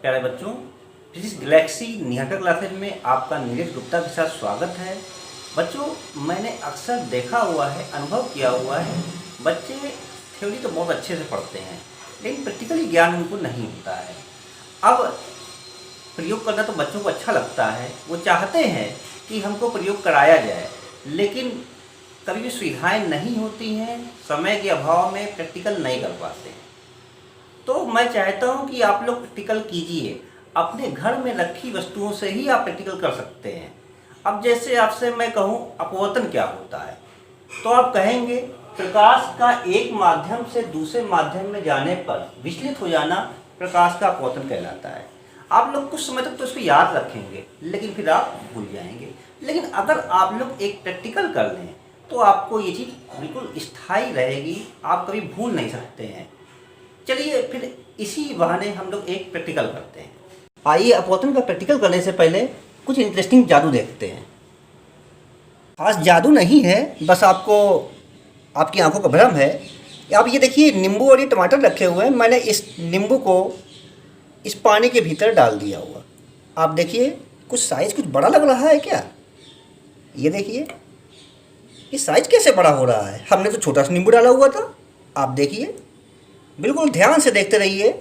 प्यारे बच्चों, physics Galaxy Niharika classes में आपका नीरज गुप्ता के साथ स्वागत है। बच्चों, मैंने अक्सर देखा हुआ है, अनुभव किया हुआ है, बच्चे थ्योरी तो बहुत अच्छे से पढ़ते हैं लेकिन प्रैक्टिकली ज्ञान उनको नहीं होता है। अब प्रयोग करना तो बच्चों को अच्छा लगता है, वो चाहते हैं कि हमको प्रयोग कराया जाए, लेकिन कभी भी सुविधाएं नहीं होती हैं, समय के अभाव में प्रैक्टिकल नहीं कर पाते। तो मैं चाहता हूं कि आप लोग प्रैक्टिकल कीजिए, अपने घर में रखी वस्तुओं से ही आप प्रैक्टिकल कर सकते हैं। अब जैसे आपसे मैं कहूं अपवर्तन क्या होता है, तो आप कहेंगे प्रकाश का एक माध्यम से दूसरे माध्यम में जाने पर विचलित हो जाना प्रकाश का अपवर्तन कहलाता है। आप लोग कुछ समय तक तो इसको याद रखेंगे लेकिन फिर आप भूल जाएंगे। लेकिन अगर आप लोग एक प्रैक्टिकल कर लें तो आपको ये चीज़ बिल्कुल स्थायी रहेगी, आप कभी भूल नहीं सकते हैं। चलिए फिर इसी बहाने हम लोग एक प्रैक्टिकल करते हैं। आइए अपवर्तन का प्रैक्टिकल करने से पहले कुछ इंटरेस्टिंग जादू देखते हैं। खास जादू नहीं है, बस आपको आपकी आंखों का भ्रम है। आप ये देखिए, नींबू और ये टमाटर रखे हुए हैं। मैंने इस नींबू को इस पानी के भीतर डाल दिया हुआ। आप देखिए, कुछ साइज कुछ बड़ा लग रहा है क्या? ये देखिए, ये साइज कैसे बड़ा हो रहा है? हमने तो छोटा सा नींबू डाला हुआ था। आप देखिए, बिल्कुल ध्यान से देखते रहिए।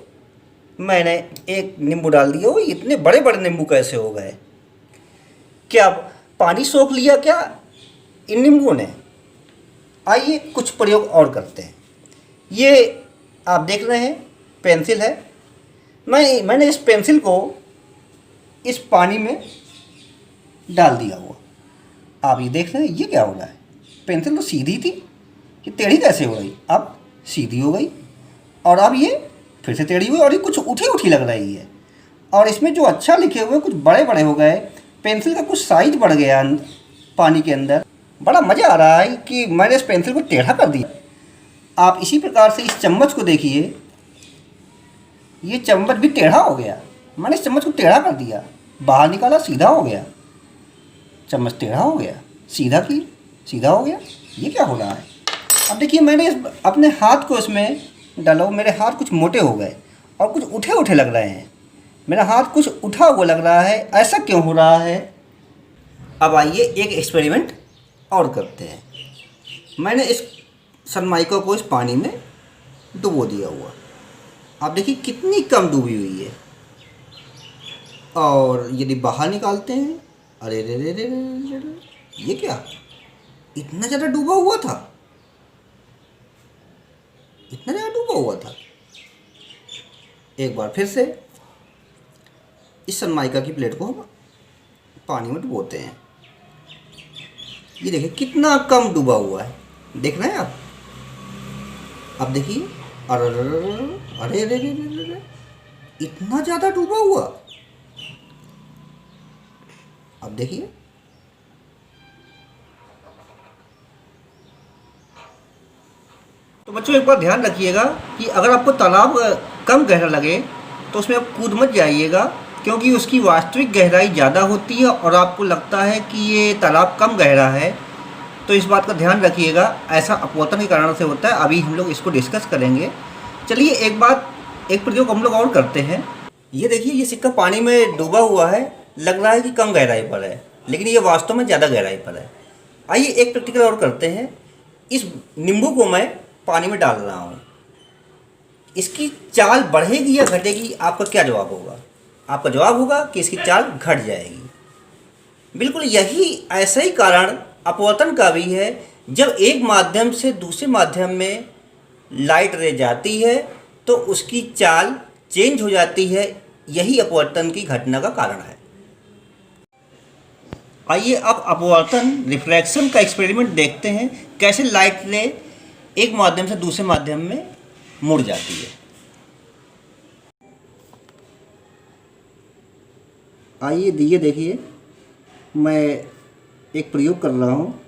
मैंने एक नींबू डाल दिया, वो इतने बड़े बड़े नींबू कैसे हो गए? क्या पानी सोख लिया क्या इन नींबुओं ने? आइए कुछ प्रयोग और करते हैं। ये आप देख रहे हैं पेंसिल है। मैंने इस पेंसिल को इस पानी में डाल दिया हुआ। आप ये देख रहे हैं, ये क्या हो रहा है? पेंसिल तो सीधी थी, ये टेढ़ी कैसे हो गई? अब सीधी हो गई और अब ये फिर से टेढ़ी हुई और ये कुछ उठी उठी लग रही है। और इसमें जो अच्छा लिखे हुए कुछ बड़े बड़े हो गए। पेंसिल का कुछ साइज बढ़ गया पानी के अंदर। बड़ा मज़ा आ रहा है कि मैंने इस पेंसिल को टेढ़ा कर दिया। आप इसी प्रकार से इस चम्मच को देखिए, ये चम्मच भी टेढ़ा हो गया। मैंने इस चम्मच को टेढ़ा कर दिया, बाहर निकाला, सीधा हो गया। चम्मच टेढ़ा हो गया, सीधा हो गया। ये क्या हो रहा है? अब देखिए, मैंने अपने हाथ को इसमें डाला, मेरे हाथ कुछ मोटे हो गए और कुछ उठे उठे लग रहे हैं। मेरा हाथ कुछ उठा हुआ लग रहा है, ऐसा क्यों हो रहा है? अब आइए एक एक्सपेरिमेंट और करते हैं। मैंने इस सनमाइका को इस पानी में डुबो दिया हुआ। आप देखिए कितनी कम डूबी हुई है। और यदि बाहर निकालते हैं, अरे रे रे रे रे रे, ये क्या इतना ज़्यादा डूबा हुआ था? इतना ज़्यादा डूबा हुआ था। एक बार फिर से इस सनमाइका की प्लेट को हम पानी में डुबोते हैं। ये देखिए कितना कम डूबा हुआ है, देख रहे हैं आप? अब देखिए, अरे अरे अरे अरे, इतना ज़्यादा डूबा हुआ। अब देखिए, तो बच्चों एक बार ध्यान रखिएगा कि अगर आपको तालाब कम गहरा लगे तो उसमें आप कूद मत जाइएगा, क्योंकि उसकी वास्तविक गहराई ज़्यादा होती है और आपको लगता है कि ये तालाब कम गहरा है। तो इस बात का ध्यान रखिएगा, ऐसा अपवर्तन के कारण से होता है। अभी हम लोग इसको डिस्कस करेंगे। चलिए एक प्रयोग हम लोग और करते हैं। ये देखिए, ये सिक्का पानी में डूबा हुआ है, लग रहा है कि कम गहराई पर है, लेकिन ये वास्तव में ज़्यादा गहराई पर है। आइए एक प्रैक्टिकल और करते हैं। इस नींबू को मैं पानी में डाल रहा हूँ। इसकी चाल बढ़ेगी या घटेगी? आपका क्या जवाब होगा? आपका जवाब होगा कि इसकी चाल घट जाएगी। बिल्कुल यही ऐसा ही कारण अपवर्तन का भी है। जब एक माध्यम से दूसरे माध्यम में लाइट रे जाती है तो उसकी चाल चेंज हो जाती है। यही अपवर्तन की घटना का कारण है। आइए अब अपवर्तन रिफ्रैक्शन का एक्सपेरिमेंट देखते हैं, कैसे लाइट रे एक माध्यम से दूसरे माध्यम में मुड़ जाती है। आइए ये देखिए, मैं एक प्रयोग कर रहा हूँ।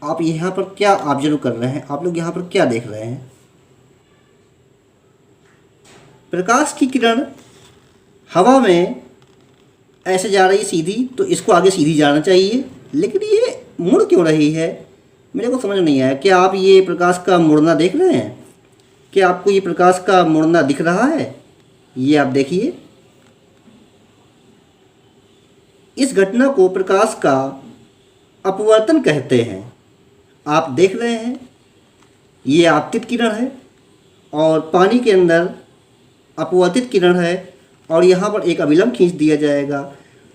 आप यहाँ पर क्या ऑब्जर्व कर रहे हैं? आप लोग यहाँ पर क्या देख रहे हैं? प्रकाश की किरण हवा में ऐसे जा रही सीधी, तो इसको आगे सीधी जाना चाहिए, लेकिन ये मुड़ क्यों रही है? मेरे को समझ नहीं आया। क्या आप ये प्रकाश का मुड़ना देख रहे हैं? क्या आपको ये प्रकाश का मुड़ना दिख रहा है? ये आप देखिए, इस घटना को प्रकाश का अपवर्तन कहते हैं। आप देख रहे हैं, ये आपतित किरण है और पानी के अंदर अपवर्तित किरण है और यहाँ पर एक अभिलंब खींच दिया जाएगा।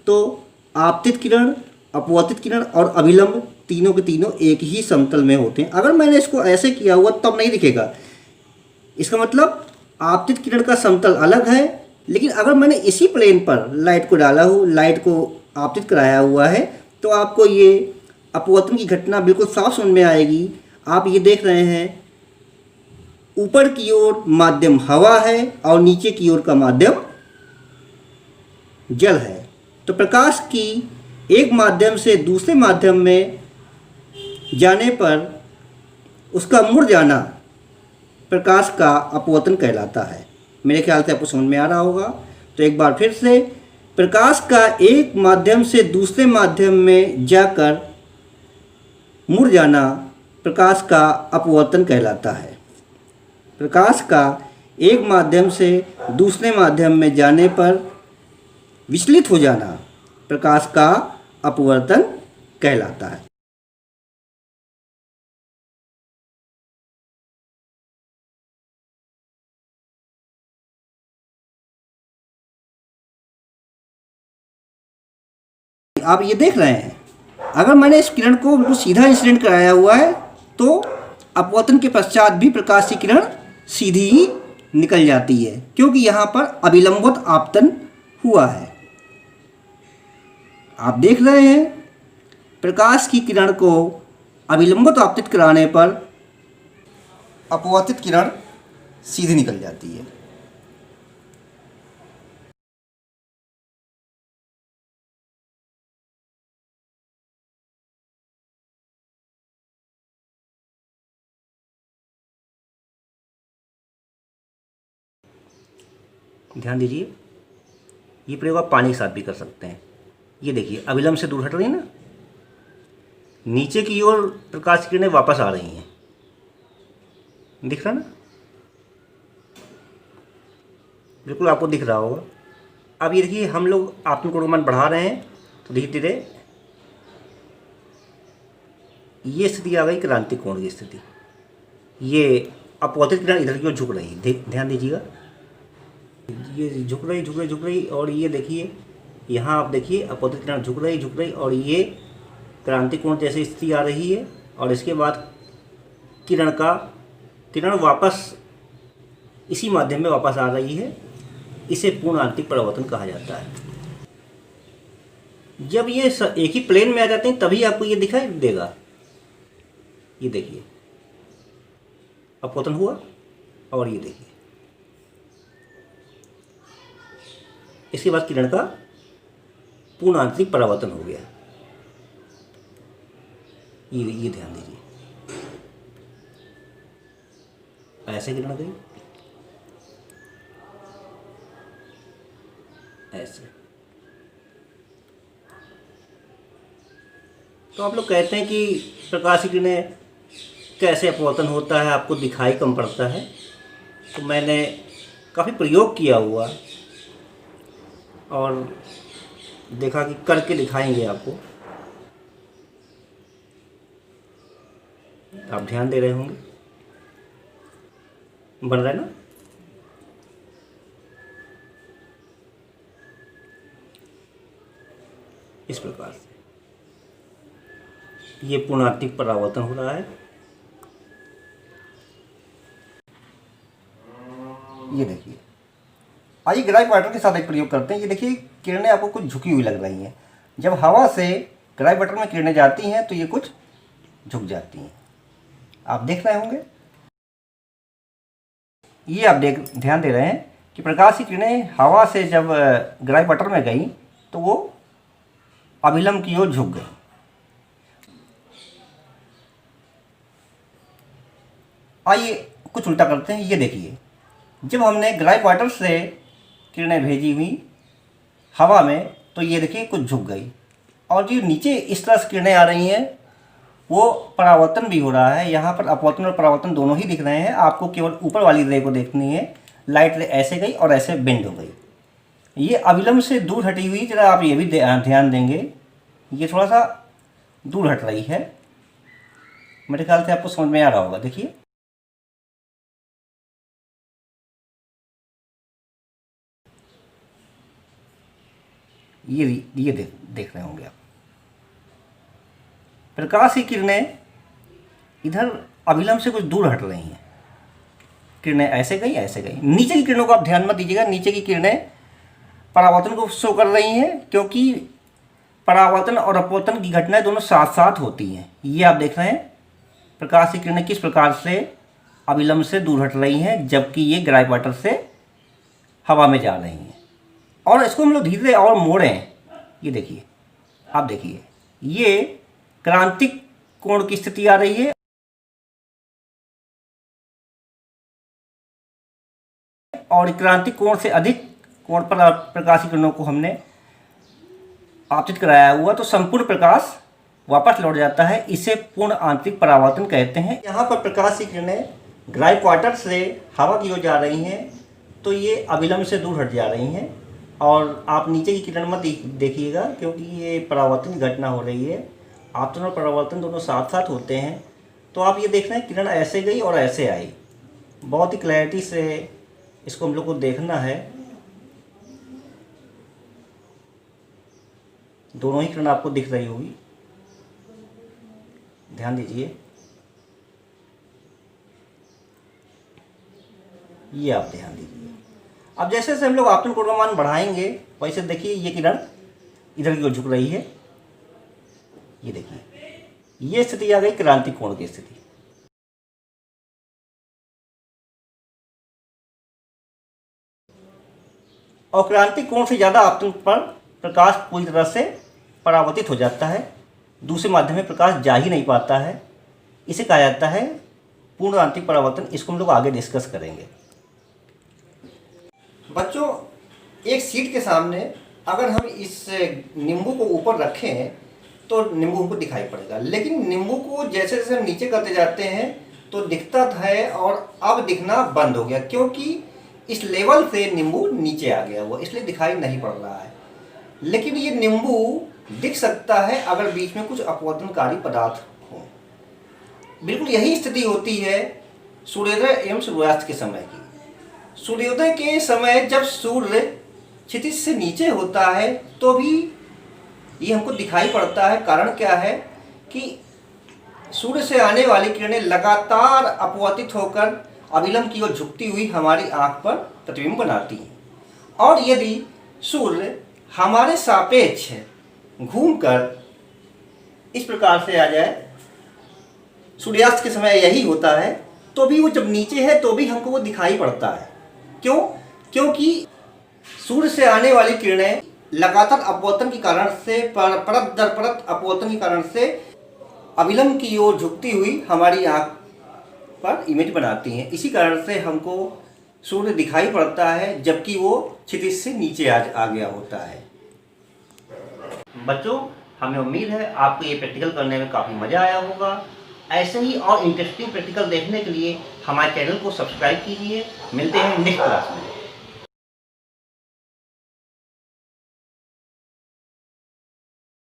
तो आपतित किरण, अपवर्तित किरण और अभिलंब तीनों के तीनों एक ही समतल में होते हैं। अगर मैंने इसको ऐसे किया हुआ तब नहीं दिखेगा, इसका मतलब आपतित किरण का समतल अलग है। लेकिन अगर मैंने इसी प्लेन पर लाइट को डाला हो, लाइट को आपतित कराया हुआ है, तो आपको ये अपवर्तन की घटना बिल्कुल साफ समझ में आएगी। आप ये देख रहे हैं, ऊपर की ओर माध्यम हवा है और नीचे की ओर का माध्यम जल है। तो प्रकाश की एक माध्यम से दूसरे माध्यम में जाने पर उसका मुड़ जाना प्रकाश का अपवर्तन कहलाता है। मेरे ख्याल से आपको समझ में आ रहा होगा। तो एक बार फिर से, प्रकाश का एक माध्यम से दूसरे माध्यम में जाकर मुड़ जाना प्रकाश का अपवर्तन कहलाता है। प्रकाश का एक माध्यम से दूसरे माध्यम में जाने पर विचलित हो जाना प्रकाश का अपवर्तन कहलाता है। आप ये देख रहे हैं, अगर मैंने इस किरण को बिल्कुल सीधा इंसिडेंट कराया हुआ है तो अपवर्तन के पश्चात भी प्रकाश की किरण सीधी ही निकल जाती है, क्योंकि यहाँ पर अभिलंबवत आपतन हुआ है। आप देख रहे हैं, प्रकाश की किरण को अभिलंबवत आपतित कराने पर अपवर्तित किरण सीधी निकल जाती है। ध्यान दीजिए, ये प्रयोग आप पानी के साथ भी कर सकते हैं। ये देखिए, अभिलंब से दूर हट रही है ना, नीचे की ओर प्रकाश की किरणें वापस आ रही हैं, दिख रहा ना, बिल्कुल आपको दिख रहा होगा। अब ये देखिए, हम लोग आपतन कोण बढ़ा रहे हैं तो धीरे धीरे ये स्थिति आ गई क्रांतिक कोण की स्थिति। ये अपवर्तित किरण इधर की ओर झुक रही है, ध्यान दीजिएगा, ये झुक रही और ये देखिए, यहाँ आप देखिए अपवर्तित किरण झुक रही और ये क्रांतिक कोण जैसी स्थिति आ रही है। और इसके बाद किरण वापस इसी माध्यम में वापस आ रही है। इसे पूर्ण आंतरिक परावर्तन कहा जाता है। जब ये एक ही प्लेन में आ जाते हैं तभी आपको ये दिखाई देगा। ये देखिए, अपवर्तन हुआ और ये देखिए, इसके बाद किरण का पूर्ण आंतरिक परावर्तन हो गया। ये ध्यान दीजिए, ऐसे किरण गई, ऐसे। तो आप लोग कहते हैं कि प्रकाश की किरणें कैसे अपवर्तन होता है, आपको दिखाई कम पड़ता है। तो मैंने काफ़ी प्रयोग किया हुआ और देखा कि करके दिखाएंगे आपको। आप ध्यान दे रहे होंगे, बन रहा है ना। इस प्रकार से ये पूर्णात्मिक परावर्तन हो रहा है। ये देखिए, आइए ग्राइप वाटर के साथ एक प्रयोग करते हैं। ये देखिए, किरणें आपको कुछ झुकी हुई लग रही हैं। जब हवा से ग्राइप वाटर में किरणें जाती हैं तो ये कुछ झुक जाती हैं, आप देख रहे होंगे। ये आप ध्यान दे रहे हैं कि प्रकाश की किरणें हवा से जब ग्राइप वाटर में गई तो वो अभिलंब की ओर झुक गई। आइए कुछ उल्टा करते हैं। ये देखिए, जब हमने ग्राइप वाटर से किरणें भेजी हुई हवा में तो ये देखिए कुछ झुक गई, और जो नीचे इस तरह से किरणें आ रही हैं वो परावर्तन भी हो रहा है। यहाँ पर अपवर्तन और परावर्तन दोनों ही दिख रहे हैं। आपको केवल ऊपर वाली रे को देखनी है लाइट ऐसे गई और ऐसे बेंड हो गई। ये अविलंब से दूर हटी हुई, जरा आप ये भी ध्यान देंगे, ये थोड़ा सा दूर हट रही है। मेरे ख्याल से आपको समझ में आ रहा होगा। देखिए ये देख रहे होंगे आप, प्रकाश की किरणें इधर अविलंब से कुछ दूर हट रही हैं। किरणें ऐसे गई ऐसे गई। नीचे की किरणों को आप ध्यान मत दीजिएगा, नीचे की किरणें परावर्तन को शो कर रही हैं, क्योंकि परावर्तन और अपवर्तन की घटनाएं दोनों साथ साथ होती हैं। ये आप देख रहे हैं प्रकाश की किरणें किस प्रकार से अविलंब से दूर हट रही हैं, जबकि ये ग्राई वाटर से हवा में जा रही हैं। और इसको हम लोग धीरे और मोड़ें, ये देखिए, आप देखिए, ये क्रांतिक कोण की स्थिति आ रही है और क्रांतिक कोण से अधिक कोण पर प्रकाश की किरणों को हमने आपतित कराया हुआ, तो संपूर्ण प्रकाश वापस लौट जाता है। इसे पूर्ण आंतरिक परावर्तन कहते हैं। यहाँ पर प्रकाश की किरणें ग्राई क्वार्टर से हवा की ओर जा रही हैं, तो ये अविलंब से दूर हट जा रही हैं। और आप नीचे की किरण मत देखिएगा, क्योंकि ये परावर्तन की घटना हो रही है। आपतन और परावर्तन दोनों साथ साथ होते हैं। तो आप ये देख रहे हैं किरण ऐसे गई और ऐसे आई। बहुत ही क्लैरिटी से इसको हम लोग को देखना है। दोनों ही किरण आपको दिख रही होगी, ध्यान दीजिए। ये आप ध्यान दीजिए। अब जैसे जैसे हम लोग आपतन कोण का मान बढ़ाएंगे, वैसे देखिए ये किरण इधर की ओर झुक रही है। ये देखिए, ये स्थिति आ गई क्रांतिक कोण की स्थिति। और क्रांतिक कोण से ज़्यादा आपतन पर प्रकाश पूरी तरह से परावर्तित हो जाता है, दूसरे माध्यम में प्रकाश जा ही नहीं पाता है। इसे कहा जाता है पूर्ण आंतरिक परावर्तन। इसको हम लोग आगे डिस्कस करेंगे। बच्चों, एक सीट के सामने अगर हम इस नींबू को ऊपर रखें तो नींबू हमको दिखाई पड़ेगा, लेकिन नींबू को जैसे जैसे हम नीचे करते जाते हैं तो दिखता है और अब दिखना बंद हो गया, क्योंकि इस लेवल से नींबू नीचे आ गया हुआ, इसलिए दिखाई नहीं पड़ रहा है। लेकिन ये नींबू दिख सकता है अगर बीच में कुछ अपवर्तनकारी पदार्थ हो। बिल्कुल यही स्थिति होती है सूर्योदय एवं सूर्यास्त के समय की। सूर्योदय के समय जब सूर्य क्षितिज से नीचे होता है तो भी ये हमको दिखाई पड़ता है। कारण क्या है कि सूर्य से आने वाली किरणें लगातार अपवर्तित होकर अविलंब की ओर झुकती हुई हमारी आंख पर प्रतिबिंब बनाती हैं। और यदि सूर्य हमारे सापेक्ष घूमकर इस प्रकार से आ जाए, सूर्यास्त के समय यही होता है, तो भी वो जब नीचे है तो भी हमको वो दिखाई पड़ता है। क्यों? क्योंकि सूर्य से आने वाली किरणें लगातार अपवर्तन के कारण से, परत दर परत अपवर्तन के कारण से अविलंब की ओर झुकती हुई हमारी आंख पर इमेज बनाती हैं। इसी कारण से हमको सूर्य दिखाई पड़ता है, जबकि वो क्षितिज से नीचे आ गया होता है। बच्चों, हमें उम्मीद है आपको ये प्रैक्टिकल करने में काफ़ी मज़ा आया होगा। ऐसे ही और इंटरेस्टिंग प्रैक्टिकल देखने के लिए हमारे चैनल को सब्सक्राइब कीजिए। मिलते हैं नेक्स्ट क्लास में।